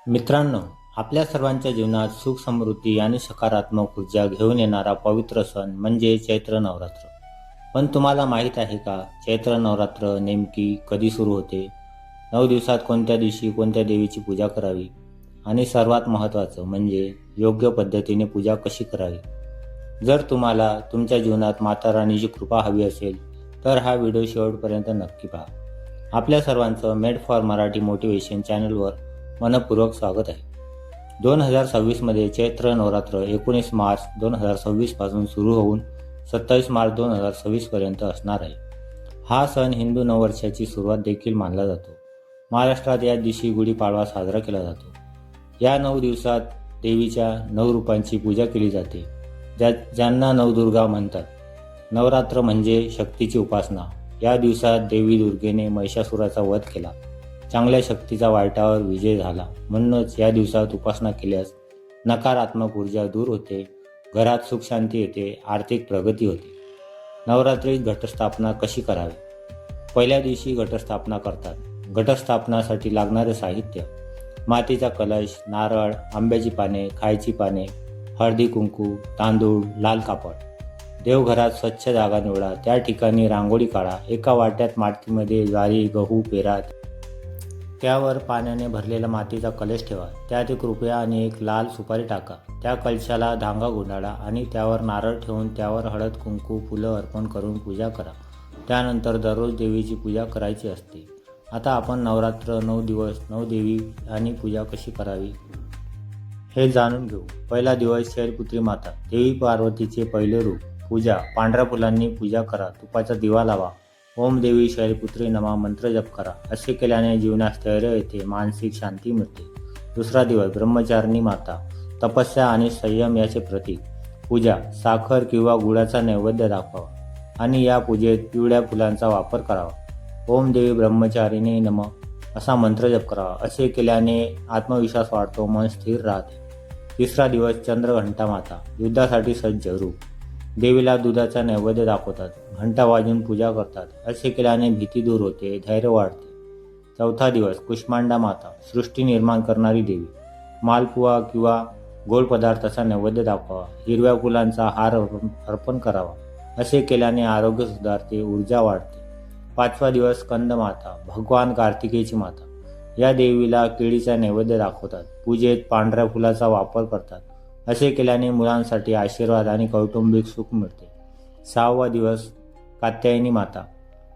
मित्रांनो, आपल्या सर्वांच्या जीवनात सुख, समृद्धी आणि सकारात्मक ऊर्जा घेऊन येणारा पवित्र सण म्हणजे चैत्र नवरात्र. पण तुम्हाला माहीत आहे का, चैत्र नवरात्र नेमकी कधी सुरू होते? 9 दिवसात कोणत्या दिवशी कोणत्या देवीची पूजा करावी? आणि सर्वात महत्त्वाचं म्हणजे योग्य पद्धतीने पूजा कशी करावी? जर तुम्हाला तुमच्या जीवनात माता राणीची कृपा हवी असेल तर हा व्हिडिओ शेवटपर्यंत नक्की पहा. आपल्या सर्वांचं मेड फॉर मराठी मोटिवेशन चॅनलवर मनपूर्वक स्वागत आहे. 2026 मध्ये चैत्र नवरात्र 19 मार्च 2026 पासून सुरू होऊन 27 मार्च 2026 पर्यंत असणार आहे. हा सण हिंदू नववर्षाची सुरुवात देखील मानला जातो. महाराष्ट्रात या दिवशी गुढीपाडवा साजरा केला जातो. या 9 दिवसात देवीच्या 9 रूपांची पूजा केली जाते, ज्यांना नवदुर्गा म्हणतात. नवरात्र म्हणजे शक्तीची उपासना. या दिवसात देवी दुर्गेने महिषासुराचा वध केला. चांगल्या शक्तीचा वाईटावर विजय झाला. म्हणूनच या दिवसात उपासना केल्यास नकारात्मक ऊर्जा दूर होते, घरात सुख शांती येते, आर्थिक प्रगती होते. नवरात्रीत घटस्थापना कशी करावी? पहिल्या दिवशी घटस्थापना करतात. घटस्थापनासाठी लागणारे साहित्य: मातीचा कलश, नारळ, आंब्याची पाने, खायची पाने, हळदी कुंकू, तांदूळ, लाल कापड. देवघरात स्वच्छ जागा निवडा. त्या ठिकाणी रांगोळी काढा. एका वाट्यात मातीमध्ये ज्वारी, गहू, पेरा, त्यावर पाण्याने भरलेला मातीचा कलश ठेवा. त्यात एक रुपया आणि एक लाल सुपारी टाका. त्या कलशाला धागा गुंडाळा आणि त्यावर नारळ ठेवून त्यावर हळद, कुंकू, फुलं अर्पण करून पूजा करा. त्यानंतर दररोज देवीची पूजा करायची असते. आता आपण नवरात्र 9 दिवस 9 देवी आणि पूजा कशी करावी हे जाणून घेऊ. पहिला दिवस शैलपुत्री माता, देवी पार्वतीचे पहिले रूप. पूजा: पांढऱ्या फुलांनी पूजा करा. तुपाचा दिवा लावा. ओम देवी शैलपुत्री नमा मंत्र जप करा. असे केल्याने जीवनात स्थैर्य येते, मानसिक शांती मिळते. दुसरा दिवस ब्रह्मचारिणी माता, तपस्या आणि संयम याचे प्रतीक. पूजा: साखर किंवा गुळाचा नैवेद्य दाखवावा आणि या पूजेत पिवळ्या फुलांचा वापर करावा. ओम देवी ब्रह्मचारिणी नम असा मंत्र जप करावा. असे केल्याने आत्मविश्वास वाढतो, मन स्थिर राहते. तिसरा दिवस चंद्रघंटा माता, युद्धासाठी सज्ज रूप. देवीला दुधाचा नैवेद्य दाखवतात. घंटा वाजून पूजा करतात. असे केल्याने भीती दूर होते, धैर्य वाढते. चौथा दिवस कुष्मांडा माता, सृष्टी निर्माण करणारी देवी. मालपुआ किंवा गोड पदार्थाचा नैवेद्य दाखवावा. हिरव्या फुलांचा हार अर्पण करावा. असे केल्याने आरोग्य सुधारते, ऊर्जा वाढते. पाचवा दिवस स्कंद माता, भगवान कार्तिकेयची माता. या देवीला केळीचा नैवेद्य दाखवतात. पूजेत पांढऱ्या फुलाचा वापर करतात. असे केल्याने मुलांसाठी आशीर्वाद आणि कौटुंबिक सुख मिळते. सहावा दिवस कात्यायनी माता,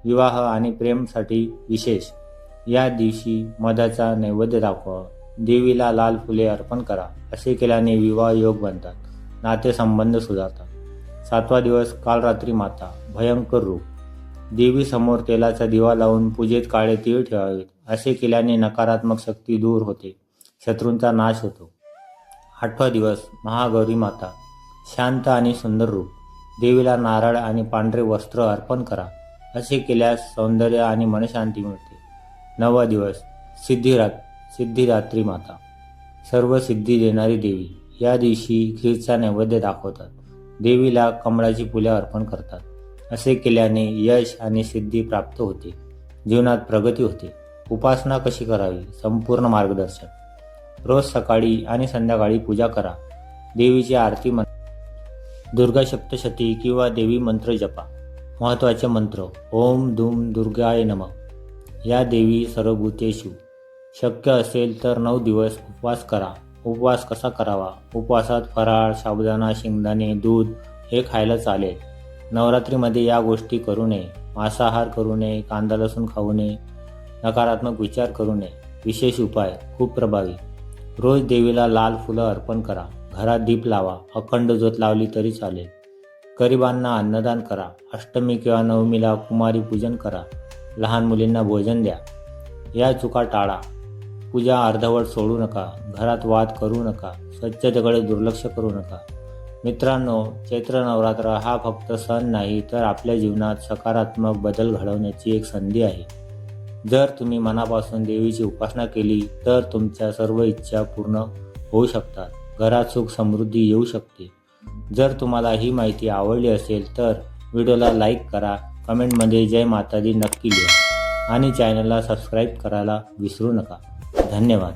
विवाह आणि प्रेमसाठी विशेष. या दिवशी मधाचा नैवेद्य दाखवा. देवीला लाल फुले अर्पण करा. असे केल्याने विवाह योग बनतात, नातेसंबंध सुधारतात. सातवा दिवस कालरात्री माता, भयंकर रूप. देवी समोर तेलाचा दिवा लावून पूजेत काळे तीळ ठेवावेत. असे केल्याने नकारात्मक शक्ती दूर होते, शत्रूंचा नाश होतो. आठवा दिवस महागौरी माता, शांत आणि सुंदर रूप. देवीला नारळ आणि पांढरे वस्त्र अर्पण करा. असे केल्यास सौंदर्य आणि मनशांती मिळते. नववा दिवस सिद्धिदात्री माता, सर्व सिद्धी देणारी देवी. या दिवशी खीरचा नैवेद्य दाखवतात. देवीला कमळाची फुले अर्पण करतात. असे केल्याने यश आणि सिद्धी प्राप्त होते, जीवनात प्रगती होते. उपासना कशी करावी? संपूर्ण मार्गदर्शन. रोज सकाळी आणि संध्याकाळी पूजा करा. देवीची आरती म्हणा. दुर्गा सप्तशती किंवा देवी मंत्र जपा. महत्त्वाचे मंत्र: ओम धूम दुर्गाय नमः. या देवी सर्वभूतेषु. शक्य असेल तर 9 दिवस उपवास करा. उपवास कसा करावा? उपवासात फराळ, साबुदाणा, शेंगदाणे, दूध हे खायला चालेल. नवरात्रीमध्ये या गोष्टी करू नये. मांसाहार करू नये, कांदा लसूण खाऊ नये, नकारात्मक विचार करू नये. विशेष उपाय खूप प्रभावी: रोज देवीला लाल फुलं अर्पण करा. घरात दीप लावा. अखंड ज्योत लावली तरी चालेल. गरिबांना अन्नदान करा. अष्टमी किंवा नवमीला कुमारी पूजन करा. लहान मुलींना भोजन द्या. या चुका टाळा. पूजा अर्धवट सोडू नका. घरात वाद करू नका. स्वच्छतेकडे दुर्लक्ष करू नका. मित्रांनो, चैत्र नवरात्र हा फक्त सण नाही तर आपल्या जीवनात सकारात्मक बदल घडवण्याची एक संधी आहे. जर तुम्ही मनापासून देवीची उपासना केली तर तुमच्या सर्व इच्छा पूर्ण होऊ शकतात. घरात सुख समृद्धी येऊ शकते. जर तुम्हाला ही माहिती आवडली असेल तर व्हिडिओला लाईक करा, कमेंटमध्ये जय माता दी नक्की लिहा आणि चॅनलला सबस्क्राईब करायला विसरू नका. धन्यवाद.